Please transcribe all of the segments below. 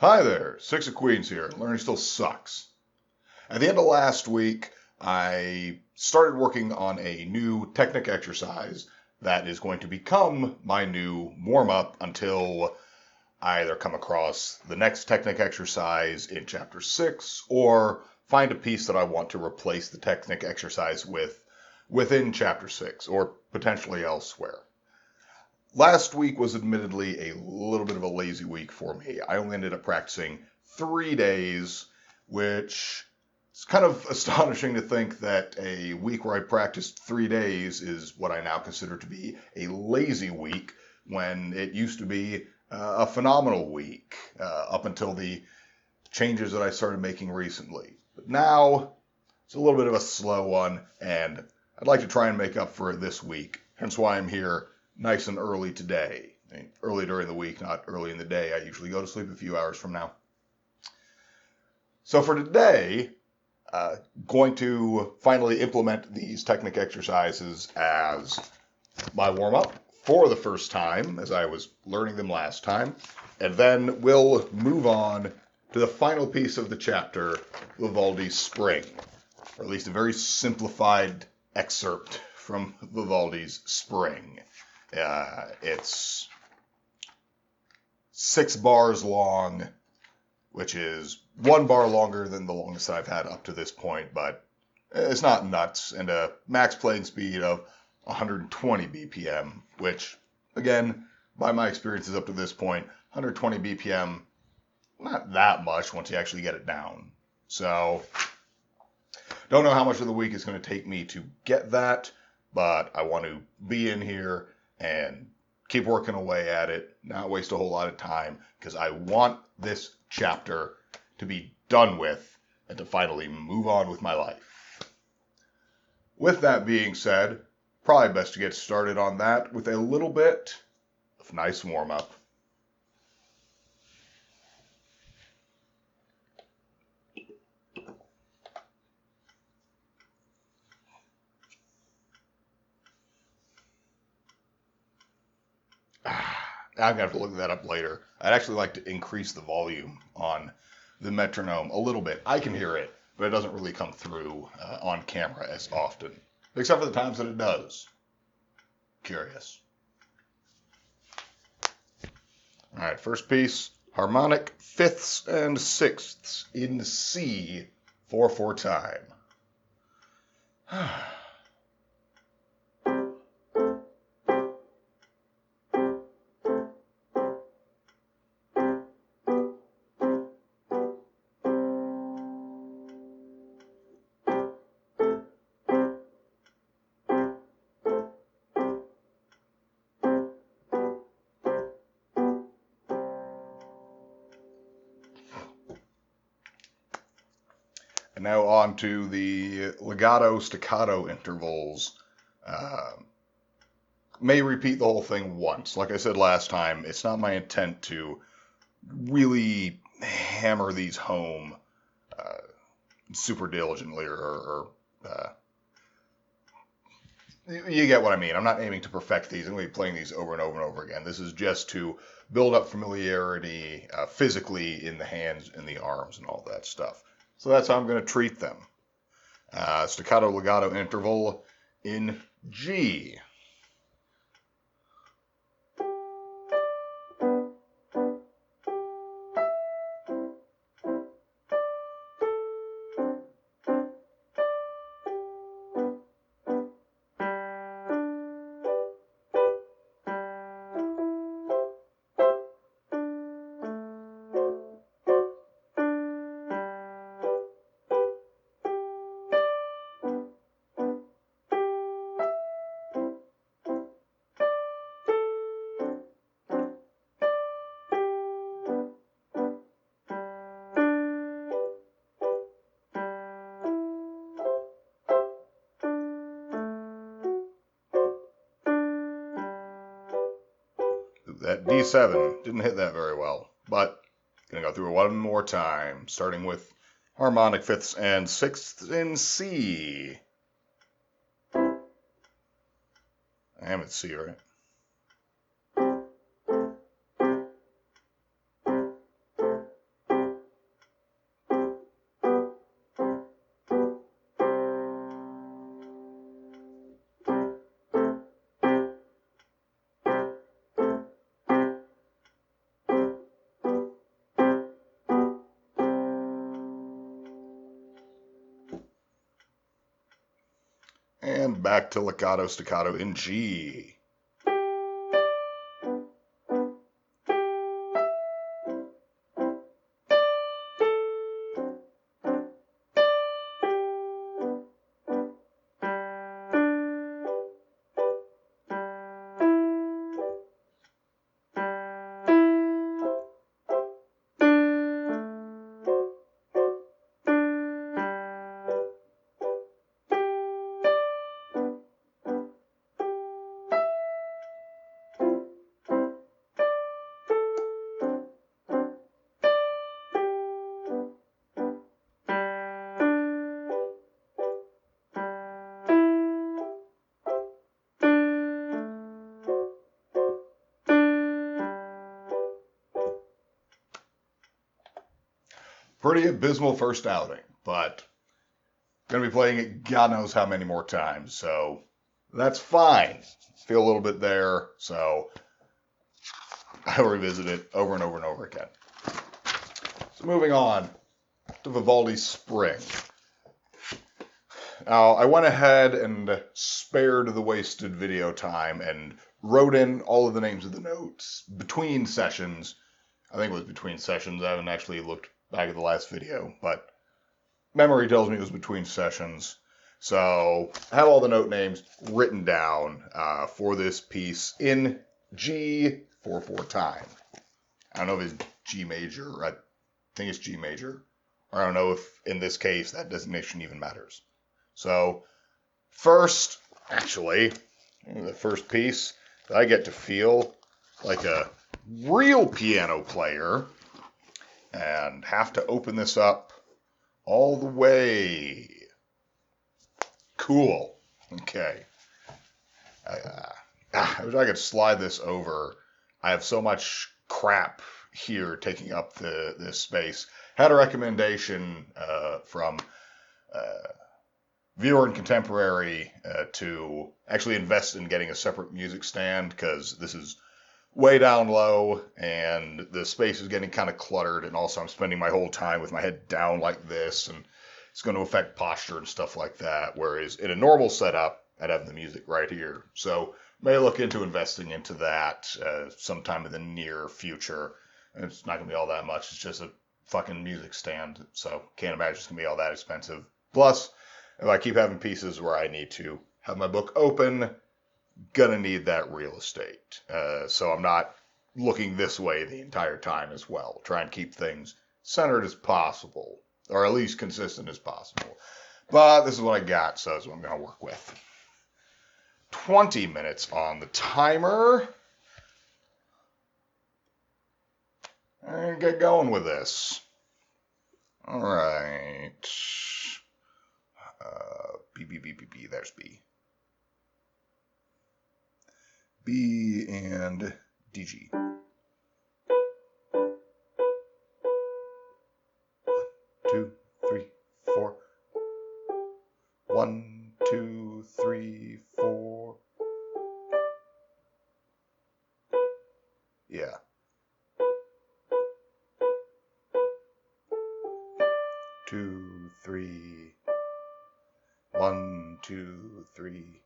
Hi there, SixofQueens here. Learning still sucks. At the end of last week, I started working on a new technic exercise that is going to become my new warm-up until I either come across the next technic exercise in Chapter 6 or find a piece that I want to replace the technic exercise with within Chapter 6 or potentially elsewhere. Last week was admittedly a little bit of a lazy week for me. I only ended up practicing 3 days, which is kind of astonishing to think that a week where I practiced 3 days is what I now consider to be a lazy week when it used to be a phenomenal week up until the changes that I started making recently. But now it's a little bit of a slow one, and I'd like to try and make up for it this week. Hence why I'm here nice and early today. I mean, early during the week, not early in the day. I usually go to sleep a few hours from now. So for today, going to finally implement these technic exercises as my warm-up for the first time, as I was learning them last time. And then we'll move on to the final piece of the chapter, Vivaldi's Spring, or at least a very simplified excerpt from Vivaldi's Spring. It's 6 bars long, which is 1 bar longer than the longest I've had up to this point, but it's not nuts, and a max playing speed of 120 BPM, which, again, by my experiences up to this point, 120 BPM, not that much once you actually get it down. So, don't know how much of the week it's going to take me to get that, but I want to be in here and keep working away at it, not waste a whole lot of time, because I want this chapter to be done with and to finally move on with my life. With that being said, probably best to get started on that with a little bit of nice warm-up. I'm going to have to look that up later. I'd actually like to increase the volume on the metronome a little bit. I can hear it, but it doesn't really come through on camera as often, except for the times that it does. Curious. All right, first piece, harmonic fifths and sixths in C, 4/4 time. And now on to the legato-staccato intervals. May repeat the whole thing once. Like I said last time, it's not my intent to really hammer these home super diligently or you get what I mean. I'm not aiming to perfect these. I'm going to be playing these over and over and over again. This is just to build up familiarity physically in the hands and the arms and all that stuff. So that's how I'm going to treat them. Staccato legato interval in G. That D7 didn't hit that very well, but gonna go through it one more time, starting with harmonic fifths and sixths in C. I am at C, right? going back to legato staccato in G. Pretty abysmal first outing, but going to be playing it God knows how many more times, so that's fine. Feel a little bit there, so I'll revisit it over and over and over again. So moving on to Vivaldi's Spring. Now, I went ahead and spared the wasted video time and wrote in all of the names of the notes between sessions. I think it was between sessions. I haven't actually looked back at the last video, but memory tells me it was between sessions. So I have all the note names written down for this piece in G 4/4 time. I don't know if it's G major. I think it's G major. Or I don't know if in this case that designation even matters. So first, actually, the first piece that I get to feel like a real piano player and have to open this up all the way. Cool. Okay. I wish I could slide this over. I have so much crap here taking up this space. Had a recommendation from Viewer and Contemporary to actually invest in getting a separate music stand because this is way down low and the space is getting kind of cluttered, and also I'm spending my whole time with my head down like this, and it's going to affect posture and stuff like that, whereas in a normal setup I'd have the music right here. So may look into investing into that sometime in the near future. And it's not going to be all that much. It's just a fucking music stand, so can't imagine it's going to be all that expensive. Plus, if I keep having pieces where I need to have my book open, gonna need that real estate. So I'm not looking this way the entire time as well. Try and keep things centered as possible, or at least consistent as possible. But this is what I got, so that's what I'm gonna work with. 20 minutes on the timer. And get going with this. All right. B, there's B. B and DG. 2, 3, 4. 1, 2, 3, 4. Yeah. 2, 3. 1, 2, 3.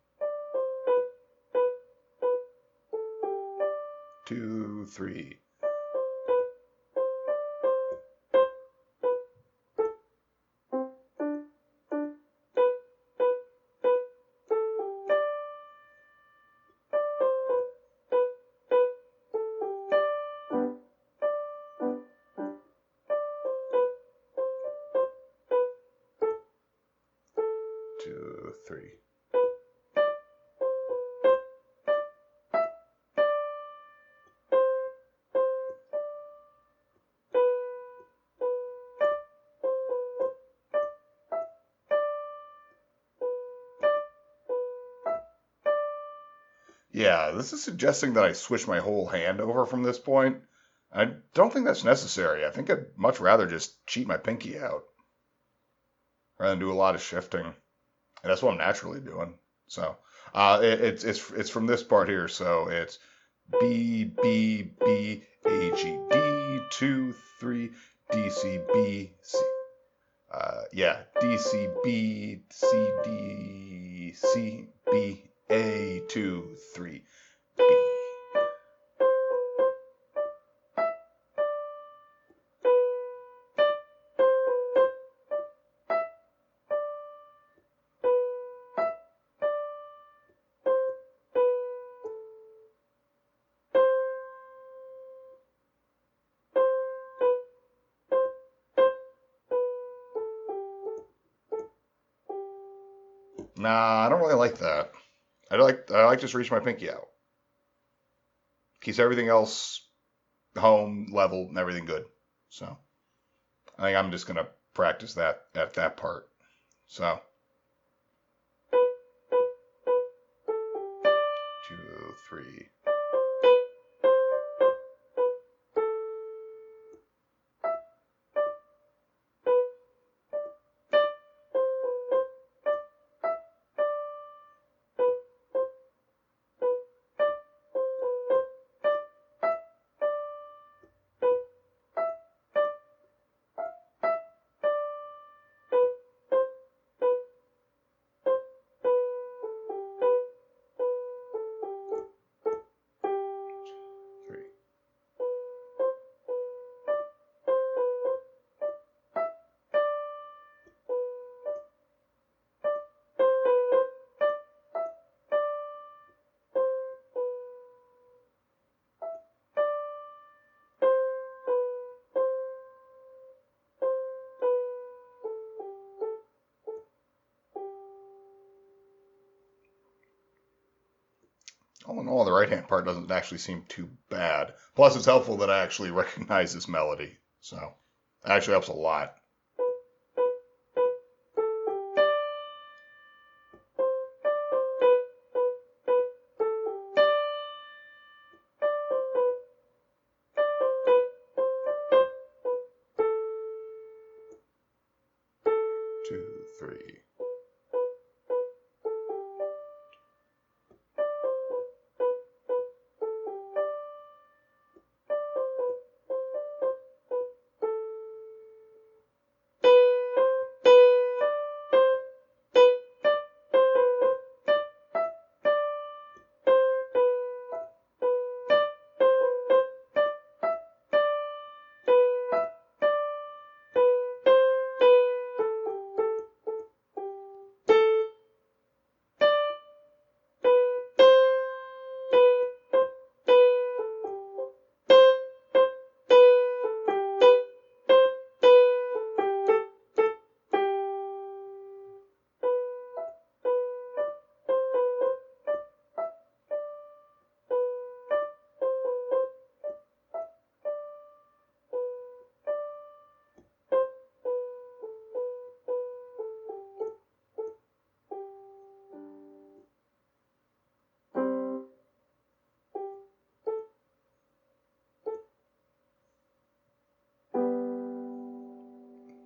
2, 3. Yeah, this is suggesting that I switch my whole hand over from this point. I don't think that's necessary. I think I'd much rather just cheat my pinky out rather than do a lot of shifting. And that's what I'm naturally doing. So it's from this part here. So it's B, B, B, A, G, D, 2, 3, D, C, B, C. Yeah, D, C, B, C, D, C, B, A, 2, 3, B. Nah, I don't really like that. I like just reach my pinky out. Keeps everything else home, level, and everything good. So I think I'm just gonna practice that at that part. So 2, 3. All in all, the right hand part doesn't actually seem too bad. Plus, it's helpful that I actually recognize this melody. So, it actually helps a lot. Two, three.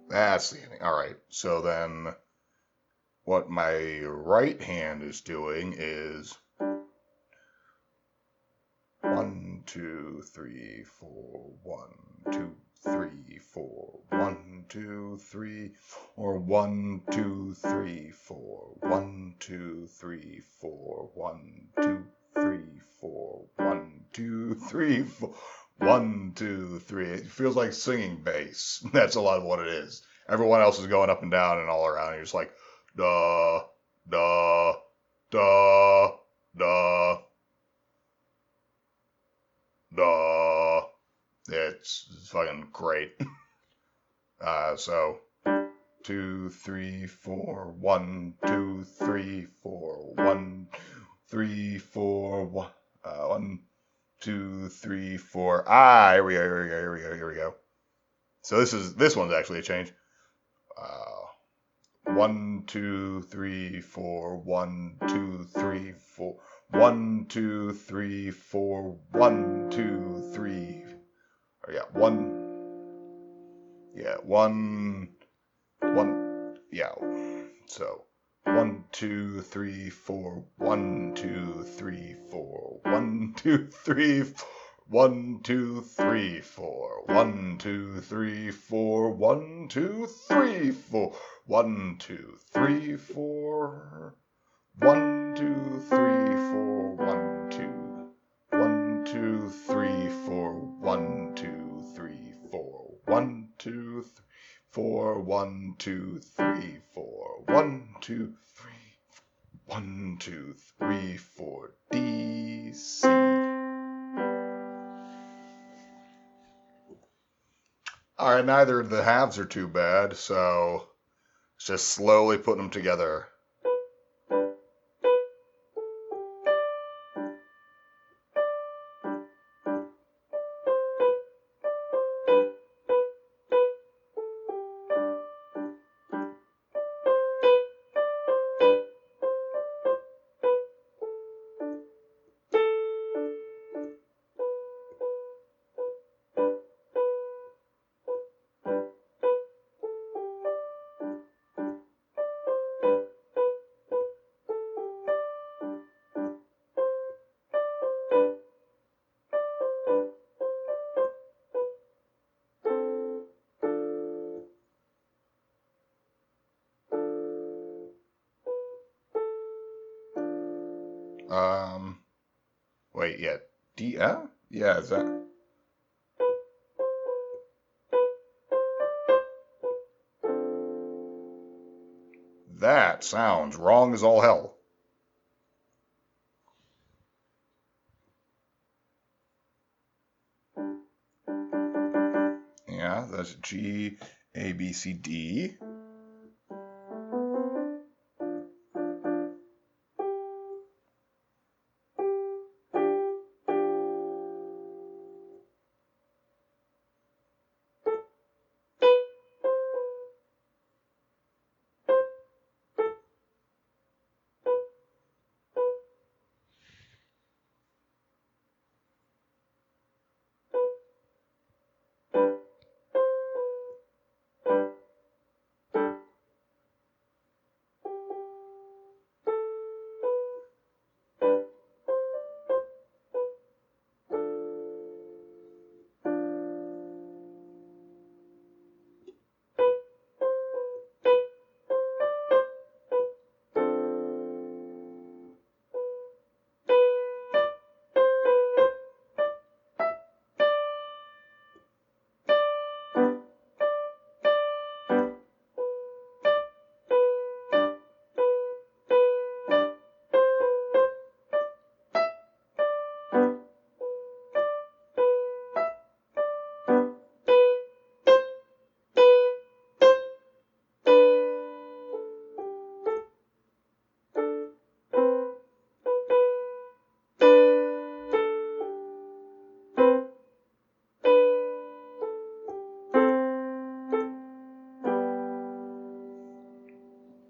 That's the ending. All right. So then what my right hand is doing is 1, 2, 3, 4, 1, 2, 3, 4, 1, 2, 3, or 1, 2, 3, 4, 1, 2, 3, 4, 1, 2, 3, 4, 1, 2, 3, 4, 1, 2, 3. It feels like singing bass. That's a lot of what it is. Everyone else is going up and down and all around. You're just like, da, da, da, da, da. It's fucking great. So 2, 3, 4, 1, 2, 3, 4, 1, 3, 4, 1, 2, 3, 4. Here we go. So this one's actually a change. 1, 2, 3, 4, 1, 2, 3, 4, 1, 2, 3, 4, 1, 2, 3. Or yeah, 1, yeah. So 1, 2, 3, 4, 1, 2, 3, 4, 1, 2, 3, 1, 2, 3, 4, 1, 2, 3, 4, 1, 2, 3, 4, 1, 2, 3, 4, 1, 2, 3, 4, 1, 2. 1, 2, 3, 4, 1, 2, 3, 4. 1, 2, 3, 4, 1, 2, 3, 4. 1, 2, 3, 1, 2, 3, 4. D, C. All right, neither of the halves are too bad, so just slowly putting them together. Wait, yeah, D, yeah, is that? That sounds wrong as all hell. Yeah, that's G, A, B, C, D.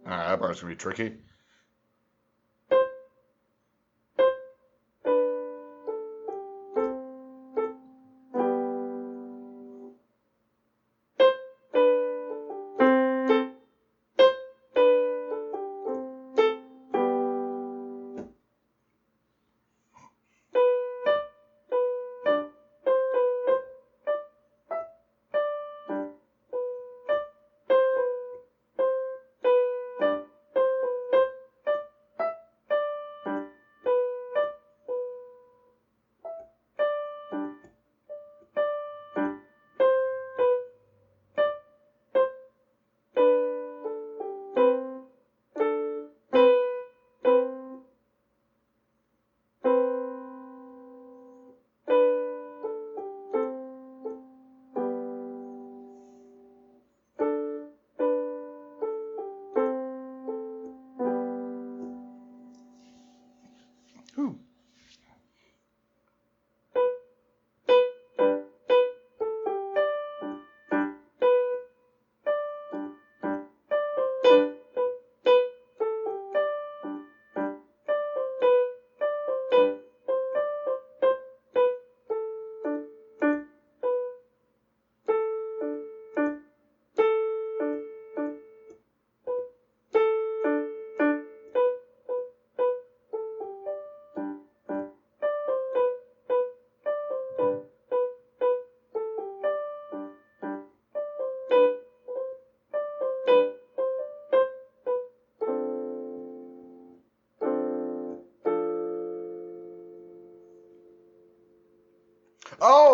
All right, that part's gonna be tricky.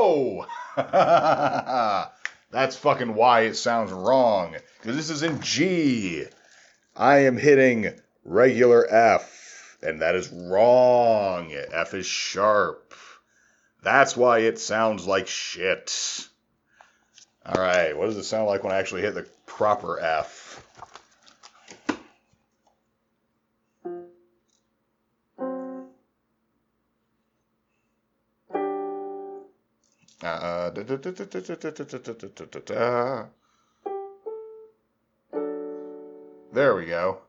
Oh! That's fucking why it sounds wrong. Because this is in G. I am hitting regular F. And that is wrong. F is sharp. That's why it sounds like shit. Alright, what does it sound like when I actually hit the proper F? There we go.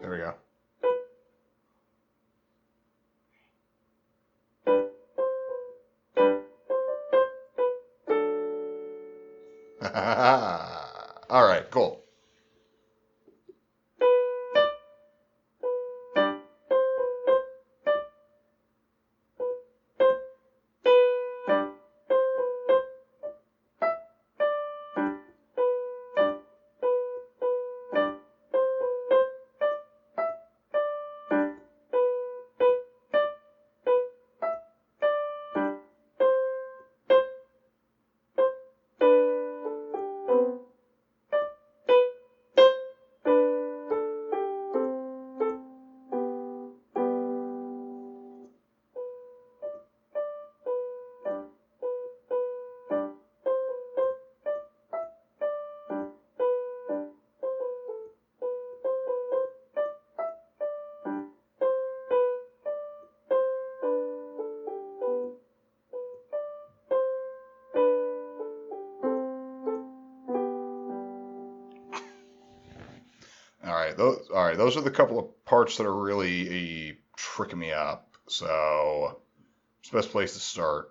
There we go. All right, cool. All right. Those are the couple of parts that are really tricking me up. So, it's the best place to start.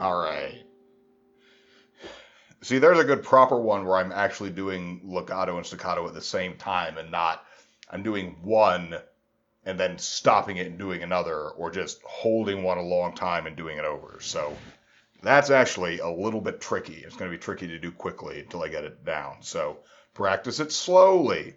All right. See, there's a good proper one where I'm actually doing legato and staccato at the same time and not I'm doing one and then stopping it and doing another, or just holding one a long time and doing it over. So that's actually a little bit tricky. It's going to be tricky to do quickly until I get it down. So practice it slowly.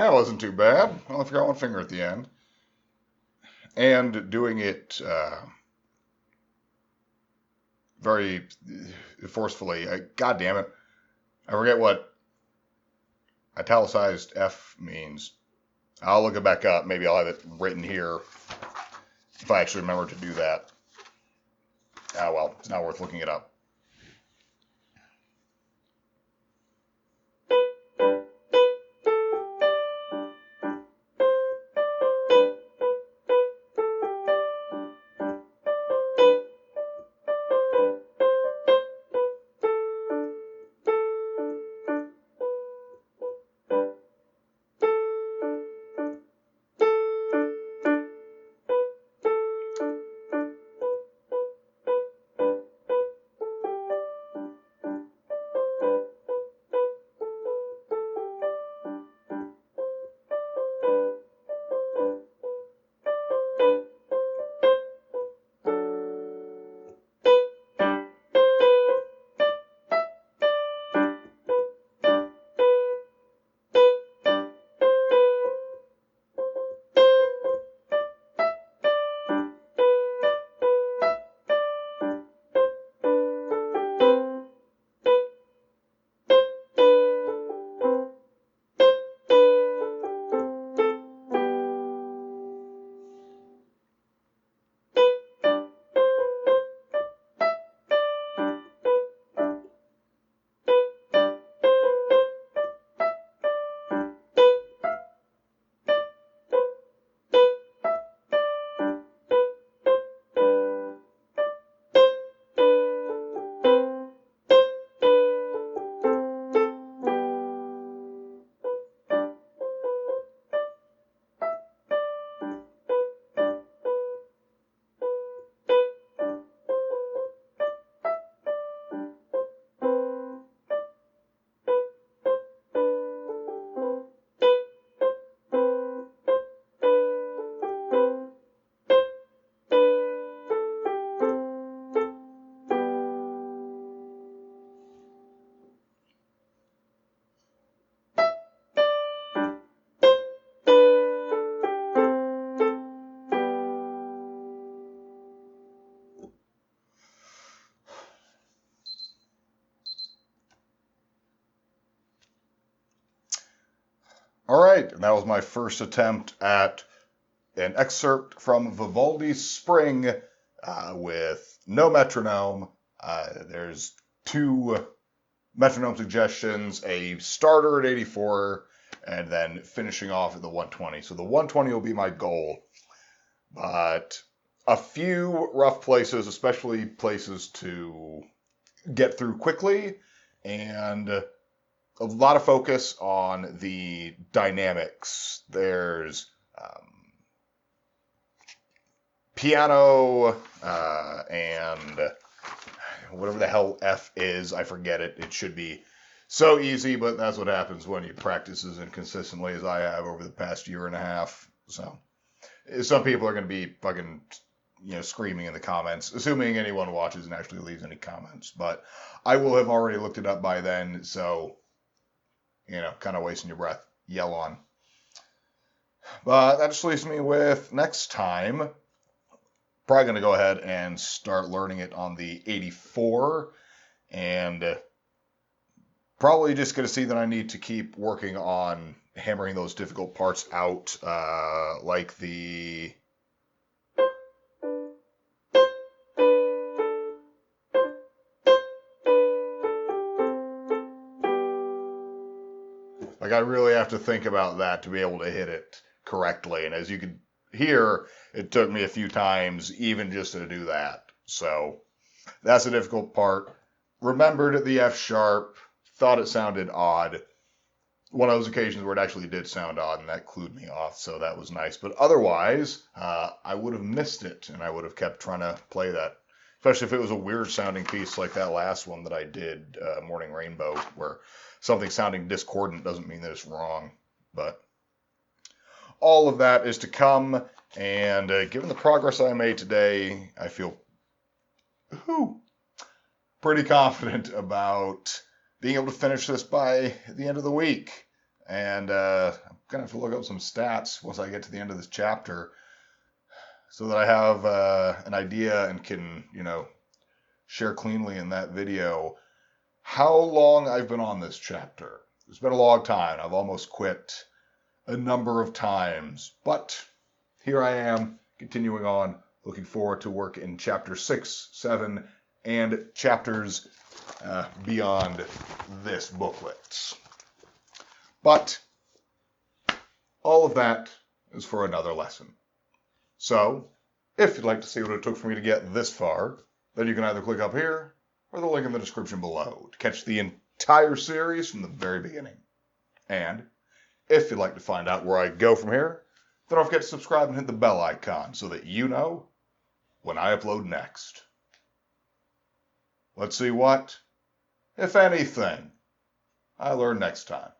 That wasn't too bad. I only forgot one finger at the end. And doing it very forcefully. God damn it. I forget what italicized F means. I'll look it back up. Maybe I'll have it written here if I actually remember to do that. Ah, well, it's not worth looking it up. All right, and that was my first attempt at an excerpt from Vivaldi's Spring with no metronome. There's two metronome suggestions, a starter at 84, and then finishing off at the 120. So the 120 will be my goal. But a few rough places, especially places to get through quickly, and a lot of focus on the dynamics. There's piano and whatever the hell F is, I forget it. It should be so easy, but that's what happens when you practice as inconsistently as I have over the past year and a half. So some people are going to be fucking, screaming in the comments, assuming anyone watches and actually leaves any comments. But I will have already looked it up by then, so kind of wasting your breath. Yell on. But that just leaves me with next time. Probably going to go ahead and start learning it on the 84. And probably just going to see that I need to keep working on hammering those difficult parts out, like the... Like, I really have to think about that to be able to hit it correctly. And as you can hear, it took me a few times even just to do that. So that's the difficult part. Remembered the F sharp, thought it sounded odd. One of those occasions where it actually did sound odd, and that clued me off, so that was nice. But otherwise, I would have missed it, and I would have kept trying to play that. Especially if it was a weird sounding piece like that last one that I did, Morning Rainbow, where something sounding discordant doesn't mean that it's wrong. But all of that is to come, and given the progress I made today, I feel pretty confident about being able to finish this by the end of the week. And I'm going to have to look up some stats once I get to the end of this chapter so that I have an idea and can, share cleanly in that video how long I've been on this chapter. It's been a long time. I've almost quit a number of times, but here I am continuing on, looking forward to work in chapter 6, 7, and chapters beyond this booklet. But all of that is for another lesson. So, if you'd like to see what it took for me to get this far, then you can either click up here or the link in the description below to catch the entire series from the very beginning. And if you'd like to find out where I go from here, then don't forget to subscribe and hit the bell icon so that you know when I upload next. Let's see what, if anything, I learn next time.